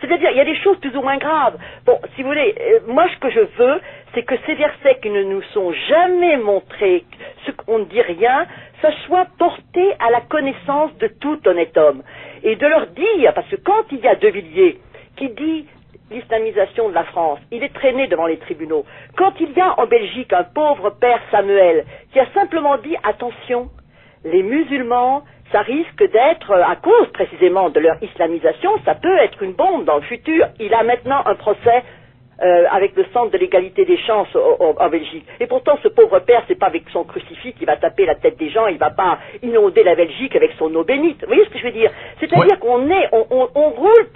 C'est-à-dire, il y a des choses plus ou moins graves. Bon, si vous voulez, moi, ce que je veux, c'est que ces versets qui ne nous sont jamais montrés, ce qu'on ne dit rien, ça soit porté à la connaissance de tout honnête homme. Et de leur dire, parce que quand il y a De Villiers qui dit l'islamisation de la France, il est traîné devant les tribunaux. Quand il y a en Belgique un pauvre père Samuel qui a simplement dit, attention, les musulmans, ça risque d'être, à cause précisément de leur islamisation, ça peut être une bombe dans le futur. Il a maintenant un procès avec le Centre de l'égalité des chances en Belgique. Et pourtant, ce pauvre père, c'est pas avec son crucifix qu'il va taper la tête des gens, il va pas inonder la Belgique avec son eau bénite. Vous voyez ce que je veux dire? C'est-à-dire qu'on est, on roule,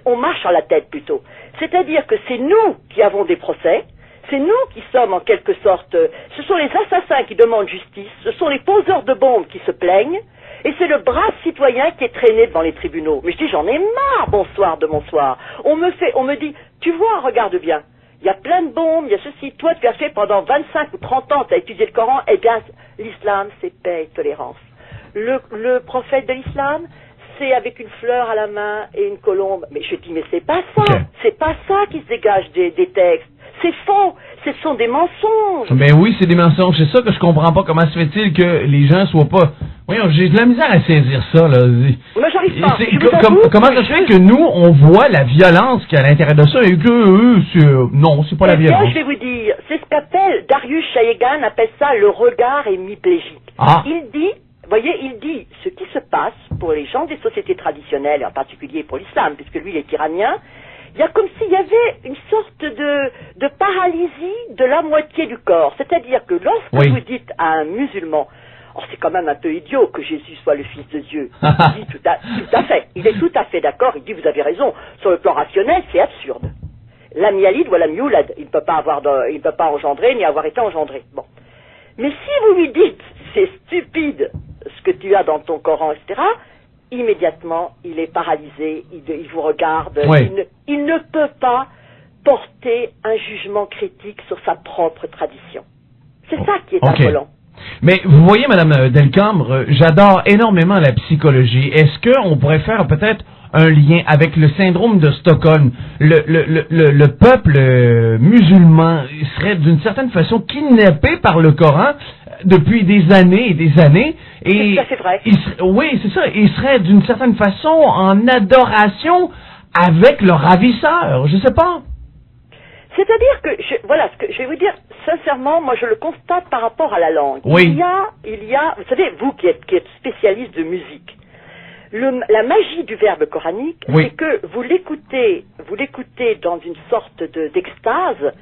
on marche sur la tête plutôt. C'est-à-dire que c'est nous qui avons des procès, c'est nous qui sommes en quelque sorte, ce sont les assassins qui demandent justice, ce sont les poseurs de bombes qui se plaignent, et c'est le brave citoyen qui est traîné devant les tribunaux. Mais je dis, j'en ai marre, bonsoir de bonsoir. On me dit, tu vois, regarde bien, il y a plein de bombes, il y a ceci, toi tu as fait pendant 25 ou 30 ans, tu as étudié le Coran, eh bien, l'islam, c'est paix et tolérance. Le prophète de l'islam, c'est avec une fleur à la main et une colombe. Mais je dis, mais c'est pas ça, c'est pas ça qui se dégage des textes. C'est faux, ce sont des mensonges. Mais oui, c'est des mensonges, c'est ça que je comprends pas. Comment se fait-il que les gens soient pas... Voyons, j'ai de la misère à saisir ça, là. Moi, j'arrive pas. Comment ça se fait que nous, on voit la violence qu'il y a à l'intérieur de ça et que eux, non, c'est pas la violence. Bien, je vais vous dire, c'est ce qu'appelle, Darius Shayegan appelle ça le regard hémiplégique. Ah. Il dit, voyez, il dit, ce qui se passe pour les gens des sociétés traditionnelles, et en particulier pour l'islam, puisque lui, il est iranien, il y a comme s'il y avait une sorte de paralysie de la moitié du corps. C'est-à-dire que lorsque vous dites à un musulman, oh, c'est quand même un peu idiot que Jésus soit le Fils de Dieu. Il dit tout à fait. Il est tout à fait d'accord. Il dit, vous avez raison. Sur le plan rationnel, c'est absurde. L'am yalid wa lam yulad. Il ne peut pas engendrer ni avoir été engendré. Bon. Mais si vous lui dites, c'est stupide ce que tu as dans ton Coran, etc., immédiatement, il est paralysé, il vous regarde, il ne peut pas porter un jugement critique sur sa propre tradition. C'est ça qui est affolant. Mais vous voyez, Madame Delcambre, j'adore énormément la psychologie. Est-ce qu'on pourrait faire peut-être un lien avec le syndrome de Stockholm? Le peuple musulman serait d'une certaine façon kidnappé par le Coran depuis des années et des années. Et c'est vrai. Oui, c'est ça. Il serait d'une certaine façon en adoration avec le ravisseur. Je sais pas. C'est-à-dire que, voilà, ce que je vais vous dire, sincèrement, moi je le constate par rapport à la langue. Oui. Il y a, vous savez, vous qui êtes spécialiste de musique, la magie du verbe coranique, c'est que vous l'écoutez dans une sorte d'extase,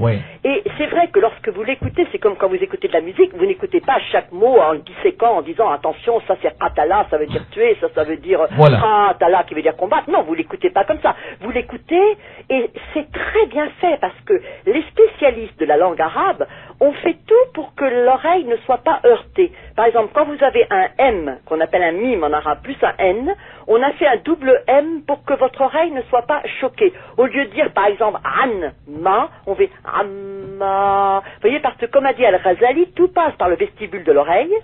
et c'est vrai que lorsque vous l'écoutez, c'est comme quand vous écoutez de la musique, vous n'écoutez pas chaque mot en le disséquant, en disant attention, ça c'est atala, ça veut dire tuer, ça veut dire atala qui veut dire combattre. Non, vous l'écoutez pas comme ça. Vous l'écoutez, et c'est très bien fait, parce que les spécialistes de la langue arabe ont fait tout pour que l'oreille ne soit pas heurtée. Par exemple, quand vous avez un M, qu'on appelle un mime en arabe, plus un N, on a fait un double M pour que votre oreille ne soit pas choquée. Au lieu de dire, par exemple, an, ma, on fait amma. Vous voyez, parce que comme a dit Al-Ghazali, tout passe par le vestibule de l'oreille,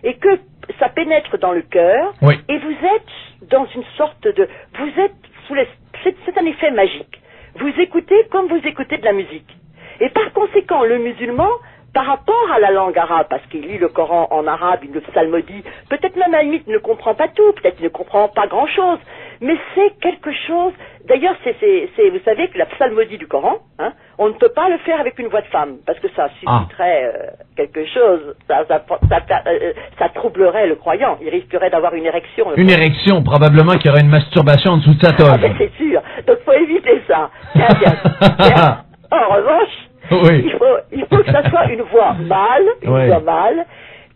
et que ça pénètre dans le cœur, et vous êtes dans une sorte de... Vous êtes sous c'est un effet magique. Vous écoutez comme vous écoutez de la musique. Et par conséquent, le musulman, par rapport à la langue arabe, parce qu'il lit le Coran en arabe, il le psalmodie, peut-être même à la limite il ne comprend pas tout, peut-être il ne comprend pas grand-chose, mais c'est quelque chose... D'ailleurs, vous savez que la psalmodie du Coran, hein, on ne peut pas le faire avec une voix de femme, parce que ça susciterait quelque chose, ça troublerait le croyant, il risquerait d'avoir une érection. Une érection, probablement qu'il y aurait une masturbation en dessous de sa toge. C'est sûr, donc il faut éviter ça. Bien. En revanche, il faut que ça soit une voix mâle, voix mâle,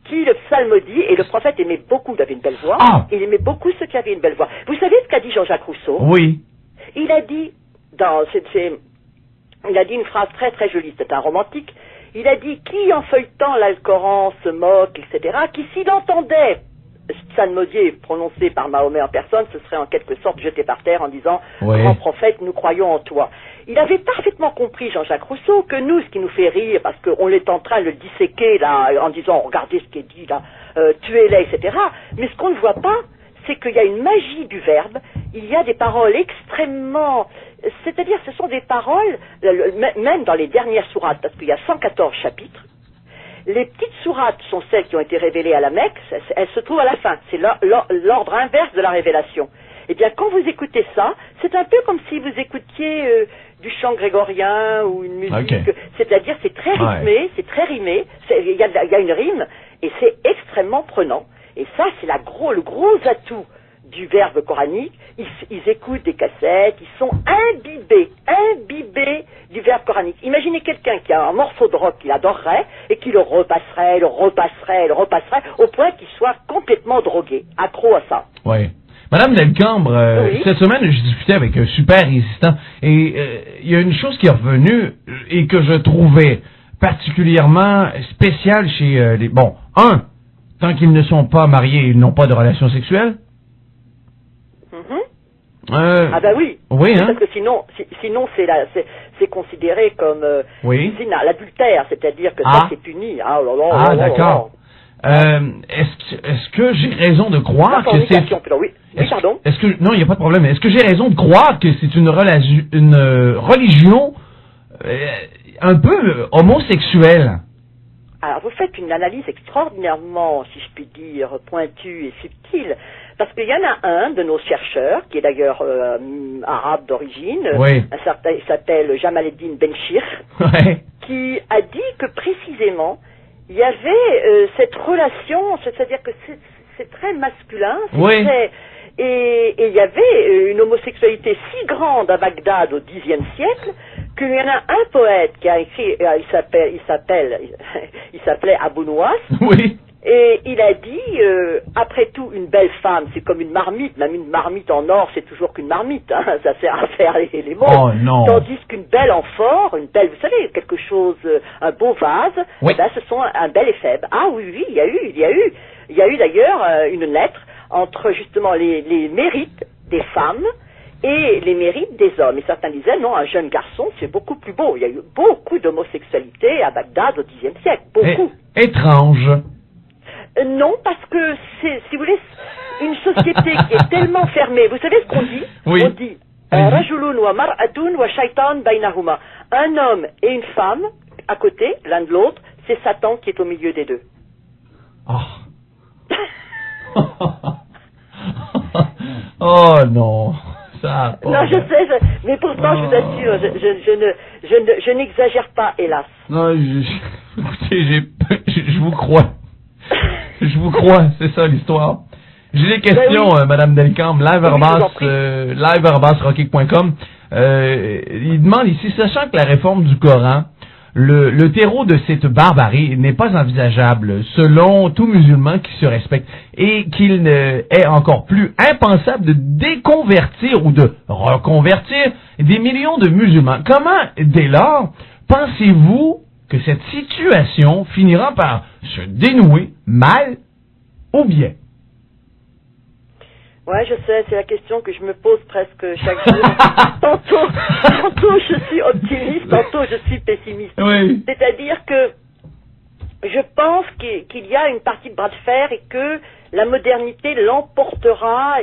qui le psalmodie, et le prophète aimait beaucoup, il avait une belle voix, il aimait beaucoup ceux qui avaient une belle voix. Vous savez ce qu'a dit Jean-Jacques Rousseau? Oui. Il a dit, il a dit une phrase très très jolie, c'est un romantique, il a dit, qui en feuilletant l'Alcoran se moque, etc., qui s'il entendait psalmodier prononcé par Mahomet en personne, ce serait en quelque sorte jeté par terre en disant « Grand prophète, nous croyons en toi ». Il avait parfaitement compris, Jean-Jacques Rousseau, que nous, ce qui nous fait rire, parce qu'on est en train de le disséquer là, en disant « Regardez ce qui est dit là, tuez-les, etc. » Mais ce qu'on ne voit pas, c'est qu'il y a une magie du verbe, il y a des paroles extrêmement... C'est-à-dire, ce sont des paroles, même dans les dernières sourates, parce qu'il y a 114 chapitres, les petites sourates sont celles qui ont été révélées à la Mecque, elles se trouvent à la fin, c'est l'ordre inverse de la révélation. Eh bien, quand vous écoutez ça, c'est un peu comme si vous écoutiez du chant grégorien ou une musique, c'est-à-dire c'est très rythmé, c'est très rimé, il y a une rime, et c'est extrêmement prenant. Et ça, c'est le gros atout du verbe coranique. Ils écoutent des cassettes, ils sont imbibés du verbe coranique. Imaginez quelqu'un qui a un morceau de rock qu'il adorerait et qui le repasserait, au point qu'il soit complètement drogué, accro à ça. Oui. Madame Delcambre, cette semaine, je discutais avec un super résistant et il y a une chose qui est revenue et que je trouvais particulièrement spéciale chez les... Bon, tant qu'ils ne sont pas mariés, ils n'ont pas de relation sexuelle. Ah ben oui. Oui, hein? Parce que sinon c'est considéré comme zina, l'adultère, c'est-à-dire que ça c'est puni. D'accord. Est-ce que j'ai raison de croire que c'est... pardon. Est-ce que non, il n'y a pas de problème. Est-ce que j'ai raison de croire que c'est une religion un peu homosexuelle? Alors, vous faites une analyse extraordinairement, si je puis dire, pointue et subtile, parce qu'il y en a un de nos chercheurs, qui est d'ailleurs arabe d'origine, il s'appelle Jamaleddin Benchir, qui a dit que précisément, il y avait cette relation, c'est-à-dire que c'est très masculin, et il y avait une homosexualité si grande à Bagdad au Xe siècle qu'il y en a un poète qui a écrit, il s'appelait Abou Nouas, et il a dit, après tout, une belle femme, c'est comme une marmite, même une marmite en or, c'est toujours qu'une marmite, hein, ça sert à faire les mots, tandis qu'une belle amphore, vous savez, quelque chose, un beau vase, ce sont un bel éphèbe. Ah oui, il y a eu d'ailleurs une lettre entre justement les mérites des femmes et les mérites des hommes. Et certains disaient, non, un jeune garçon, c'est beaucoup plus beau. Il y a eu beaucoup d'homosexualité à Bagdad au Xe siècle, beaucoup. Étrange. Non, parce que c'est, si vous voulez, une société qui est tellement fermée. Vous savez ce qu'on dit? On dit, rajulun wa mar'atun wa shaitan bainahuma. Un homme et une femme, à côté, l'un de l'autre, c'est Satan qui est au milieu des deux. Oh non. Ça, non, je sais, mais pourtant, je vous assure, je n'exagère pas, hélas. Non, écoutez, je vous crois. Je vous crois, c'est ça l'histoire. J'ai des questions, Madame Delcambre, live@rockig.com. Il demande ici, sachant que la réforme du Coran, le terreau de cette barbarie n'est pas envisageable selon tout musulman qui se respecte et qu'il est encore plus impensable de déconvertir ou de reconvertir des millions de musulmans. Comment, dès lors, pensez-vous que cette situation finira par se dénouer mal ou bien? Ouais, je sais, c'est la question que je me pose presque chaque jour. Tantôt je suis optimiste, tantôt je suis pessimiste. C'est-à-dire que je pense qu'il y a une partie de bras de fer et que la modernité l'emportera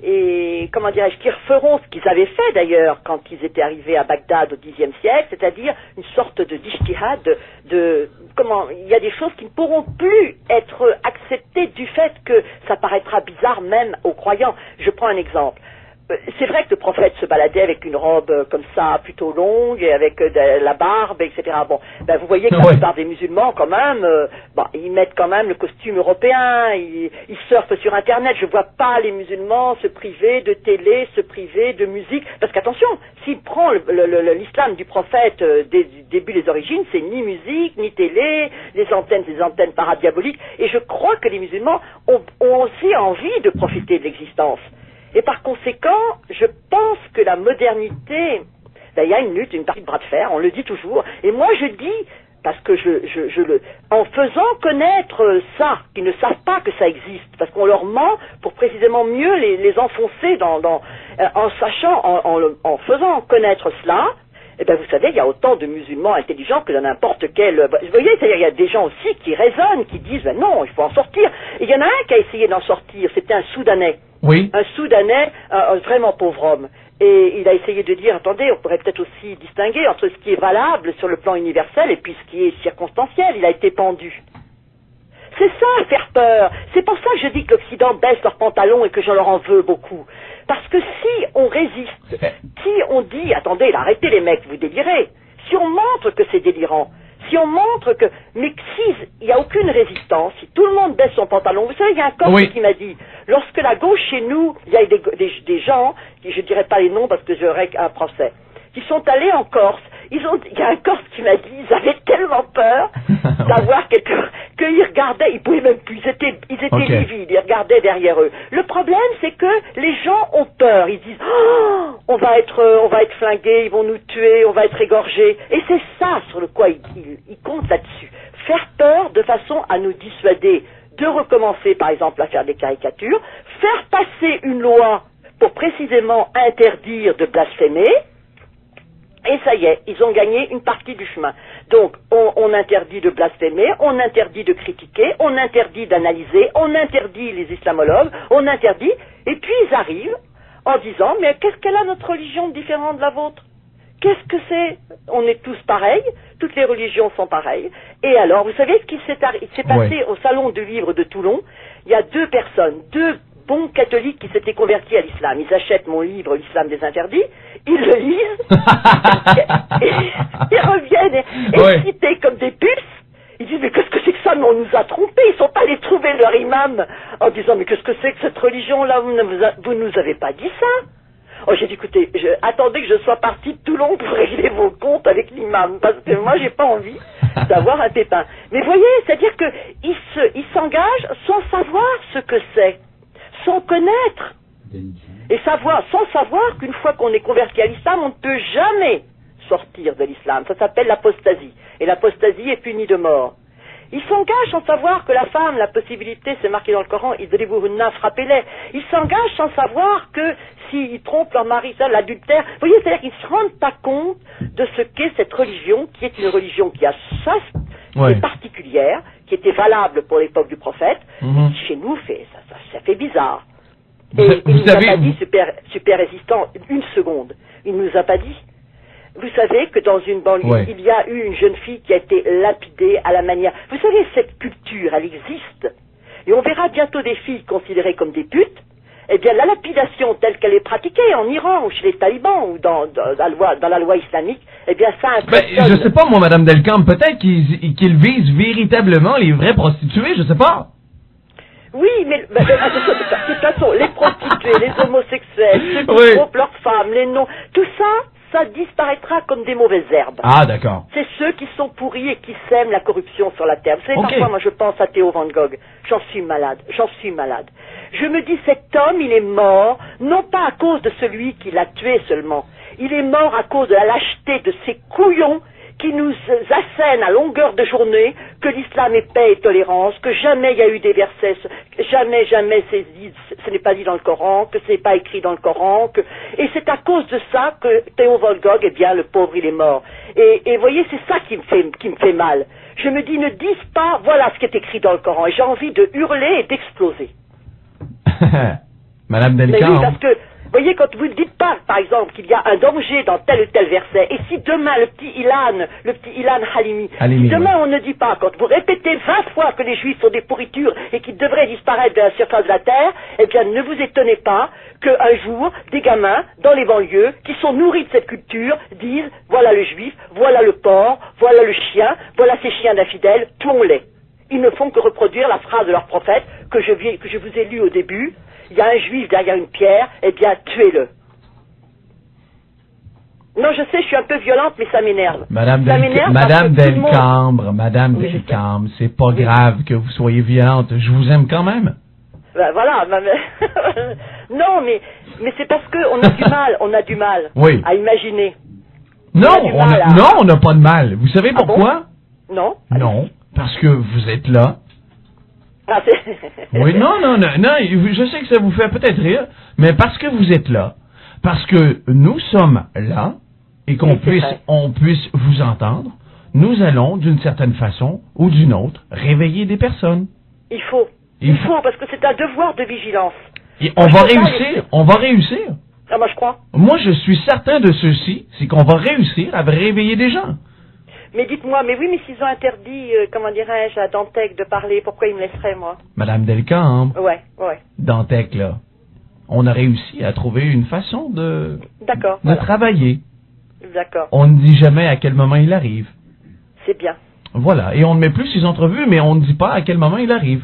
et comment dirais-je, qui referont ce qu'ils avaient fait d'ailleurs quand ils étaient arrivés à Bagdad au Xe siècle, c'est-à-dire une sorte d'ijtihad, il y a des choses qui ne pourront plus être acceptées du fait que ça paraîtra bizarre même aux croyants. Je prends un exemple. C'est vrai que le prophète se baladait avec une robe comme ça, plutôt longue, et avec la barbe, etc. Bon, vous voyez que la plupart des musulmans, quand même, ils mettent quand même le costume européen, ils surfent sur Internet. Je vois pas les musulmans se priver de télé, se priver de musique, parce qu'attention, s'il prend l'islam du prophète du début des origines, c'est ni musique, ni télé, des antennes paradiaboliques, et je crois que les musulmans ont aussi envie de profiter de l'existence. Et par conséquent, je pense que la modernité, il y a une lutte, une partie de bras de fer, on le dit toujours. Et moi je dis, parce que en faisant connaître ça, qu'ils ne savent pas que ça existe, parce qu'on leur ment pour précisément mieux les enfoncer en faisant connaître cela, Eh bien, vous savez, il y a autant de musulmans intelligents que dans n'importe quel... Vous voyez, c'est-à-dire, il y a des gens aussi qui raisonnent, qui disent, ben non, il faut en sortir. Et il y en a un qui a essayé d'en sortir, c'était un Soudanais. Oui. Un Soudanais, un vraiment pauvre homme. Et il a essayé de dire, attendez, on pourrait peut-être aussi distinguer entre ce qui est valable sur le plan universel et puis ce qui est circonstanciel. Il a été pendu. C'est ça, faire peur. C'est pour ça que je dis que l'Occident baisse leurs pantalons et que je leur en veux beaucoup. Parce que si on résiste, si on dit, attendez, arrêtez les mecs, vous délirez. Si on montre que c'est délirant, si on montre que... Mais si il n'y a aucune résistance, si tout le monde baisse son pantalon... Vous savez, il y a un Corse qui m'a dit, lorsque la gauche chez nous, il y a des gens, je ne dirais pas les noms parce que j'aurais un procès, qui sont allés en Corse. Il y a un Corse qui m'a dit, ils avaient tellement peur d'avoir qu'ils regardaient, ils pouvaient même plus, ils étaient livides, ils regardaient derrière eux. Le problème, c'est que les gens ont peur, ils disent, oh, on va être flingués, ils vont nous tuer, on va être égorgés. Et c'est ça sur le quoi ils comptent là-dessus. Faire peur de façon à nous dissuader de recommencer, par exemple, à faire des caricatures, faire passer une loi pour précisément interdire de blasphémer. Et ça y est, ils ont gagné une partie du chemin. Donc, on interdit de blasphémer, on interdit de critiquer, on interdit d'analyser, on interdit les islamologues, on interdit, et puis ils arrivent en disant, mais qu'est-ce qu'elle a notre religion différente de la vôtre? Qu'est-ce que c'est? On est tous pareils, toutes les religions sont pareilles. Et alors, vous savez ce qui s'est passé au Salon du Livre de Toulon? Il y a deux bons catholiques qui s'étaient convertis à l'islam. Ils achètent mon livre, L'Islam des interdits, ils le lisent, et ils reviennent excités comme des puces. Ils disent, mais qu'est-ce que c'est que ça? Mais on nous a trompés. Ils sont pas allés trouver leur imam en disant, mais qu'est-ce que c'est que cette religion-là? Vous nous avez pas dit ça? Oh, j'ai dit, écoutez, attendez que je sois parti de Toulon pour régler vos comptes avec l'imam, parce que moi, j'ai pas envie d'avoir un pépin. Mais voyez, c'est-à-dire qu'ils s'engagent sans savoir ce que c'est, sans connaître, et sans savoir qu'une fois qu'on est converti à l'islam, on ne peut jamais sortir de l'islam. Ça s'appelle l'apostasie, et l'apostasie est punie de mort. Ils s'engagent sans savoir que la femme, la possibilité, c'est marqué dans le Coran, idribuhunna, frappez-les. Ils s'engagent sans savoir que s'ils trompent leur mari, ça, l'adultère. Vous voyez, c'est-à-dire qu'ils ne se rendent pas compte de ce qu'est cette religion, qui est une religion qui a qui est particulière, qui était valable pour l'époque du prophète. Chez nous, ça fait bizarre. Et il nous a pas dit super résistant, une seconde. Il nous a pas dit. Vous savez que dans une banlieue, il y a eu une jeune fille qui a été lapidée à la manière... Vous savez, cette culture, elle existe. Et on verra bientôt des filles considérées comme des putes. Eh bien, la lapidation telle qu'elle est pratiquée en Iran, ou chez les talibans, ou dans la loi islamique, eh bien, ça impressionne... je sais pas, moi, Madame Delcambre, peut-être qu'ils visent véritablement les vraies prostituées, je sais pas. Oui, mais de toute façon, les prostituées, les homosexuels, ceux qui trompent leurs femmes, les noms, tout ça disparaîtra comme des mauvaises herbes. Ah, d'accord. C'est ceux qui sont pourris et qui sèment la corruption sur la terre. Vous savez, parfois, moi, je pense à Théo Van Gogh. J'en suis malade. Je me dis, cet homme, il est mort, non pas à cause de celui qui l'a tué seulement. Il est mort à cause de la lâcheté de ces couillons qui nous assènent à longueur de journée que l'islam est paix et tolérance, que jamais il y a eu des versets, jamais ce n'est pas dit dans le Coran, que ce n'est pas écrit dans le Coran, et c'est à cause de ça que Théo Van Gogh, eh bien, le pauvre, il est mort. Et voyez, c'est ça qui me fait mal. Je me dis, ne disent pas, voilà ce qui est écrit dans le Coran, et j'ai envie de hurler et d'exploser. Madame Delcambre. Mais oui, parce que, voyez, quand vous ne dites pas, par exemple, qu'il y a un danger dans tel ou tel verset, et si demain, le petit Ilan Halimi, si demain on ne dit pas, quand vous répétez 20 fois que les Juifs sont des pourritures et qu'ils devraient disparaître de la surface de la terre, eh bien, ne vous étonnez pas qu'un jour, des gamins, dans les banlieues, qui sont nourris de cette culture, disent, voilà le Juif, voilà le porc, voilà le chien, voilà ces chiens d'infidèles, tuons-les. Ils ne font que reproduire la phrase de leur prophète que je vous ai lue au début. Il y a un juif derrière une pierre, eh bien, tuez-le. Non, je sais, je suis un peu violente, mais ça m'énerve. Madame Delcambre, c'est pas grave que vous soyez violente. Je vous aime quand même. Ben, voilà. Non, mais c'est parce qu'on a du mal à imaginer. Non, on n'a pas de mal. Vous savez pourquoi? Non. Non, parce que vous êtes là. Oui, non, je sais que ça vous fait peut-être rire, mais parce que vous êtes là, parce que nous sommes là, et qu'on puisse vous entendre, nous allons, d'une certaine façon ou d'une autre, réveiller des personnes. Il faut, parce que c'est un devoir de vigilance. Et on va réussir. Ah, moi je crois. Moi, je suis certain de ceci, c'est qu'on va réussir à réveiller des gens. Mais dites-moi, mais s'ils ont interdit, comment dirais-je, à Dantec de parler, pourquoi ils me laisseraient, moi? Madame Delcambre. Ouais. Dantec, là. On a réussi à trouver une façon de travailler. D'accord. On ne dit jamais à quel moment il arrive. C'est bien. Voilà. Et on ne met plus ses entrevues, mais on ne dit pas à quel moment il arrive.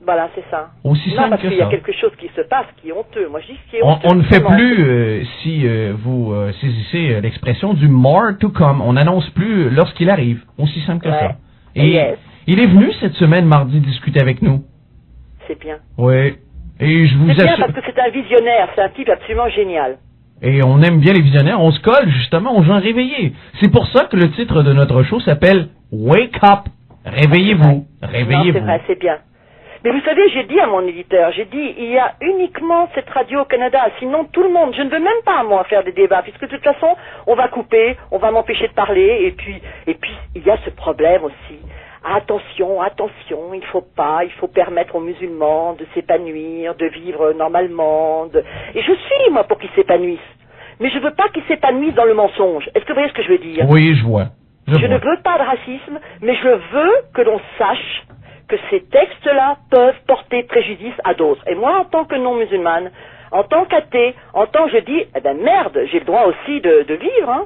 Voilà, c'est ça. Aussi simple parce que qu'il ça. y a quelque chose qui se passe qui est honteux. Moi, je dis ce qui est honteux. On ne fait plus, si vous saisissez l'expression du more to come. On n'annonce plus lorsqu'il arrive. Aussi simple que ça. Et il est venu cette semaine, mardi, discuter avec nous. C'est bien. Oui. Et je vous assure... C'est bien parce que c'est un visionnaire. C'est un type absolument génial. Et on aime bien les visionnaires. On se colle justement aux gens réveillés. C'est pour ça que le titre de notre show s'appelle Wake Up. Réveillez-vous. Réveillez-vous. C'est vrai, c'est bien. Mais vous savez, j'ai dit à mon éditeur, il y a uniquement cette radio au Canada, sinon tout le monde, je ne veux même pas, moi, faire des débats, puisque de toute façon, on va couper, on va m'empêcher de parler, et puis, il y a ce problème aussi. Attention, il faut permettre aux musulmans de s'épanouir, de vivre normalement, et je suis, moi, pour qu'ils s'épanouissent. Mais je veux pas qu'ils s'épanouissent dans le mensonge. Est-ce que vous voyez ce que je veux dire? Oui, je vois. Je ne veux pas de racisme, mais je veux que l'on sache que ces textes-là peuvent porter préjudice à d'autres. Et moi, en tant que non-musulmane, en tant qu'athée, je dis, merde, j'ai le droit aussi de vivre, hein.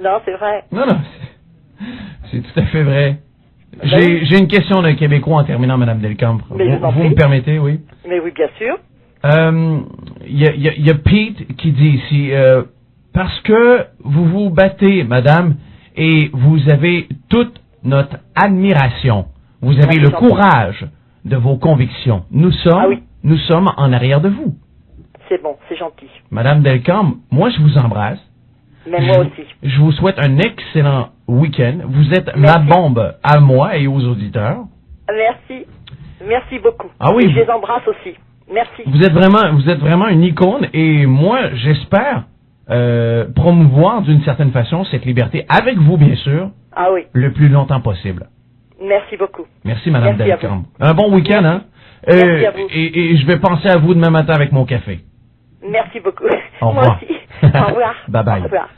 Non, c'est vrai. Non, c'est tout à fait vrai. J'ai une question d'un Québécois en terminant, Madame Delcambre. Vous me permettez, oui? Mais oui, bien sûr. Il y a Pete qui dit ici, parce que vous vous battez, Madame, et vous avez toute notre admiration. Vous avez le courage de vos convictions. Nous sommes en arrière de vous. C'est bon, c'est gentil. Madame Delcambre, moi je vous embrasse. Mais moi aussi. Je vous souhaite un excellent week-end. Vous êtes ma bombe à moi et aux auditeurs. Merci. Merci beaucoup. Ah oui. Et je les embrasse aussi. Merci. Vous êtes vraiment une icône et moi j'espère promouvoir d'une certaine façon cette liberté avec vous bien sûr. Ah oui. Le plus longtemps possible. Merci beaucoup. Merci, Madame Delcambre. Un bon week-end, hein? Merci à vous. Et je vais penser à vous demain matin avec mon café. Merci beaucoup. Au revoir. Moi aussi. Au revoir. Bye bye. Au revoir.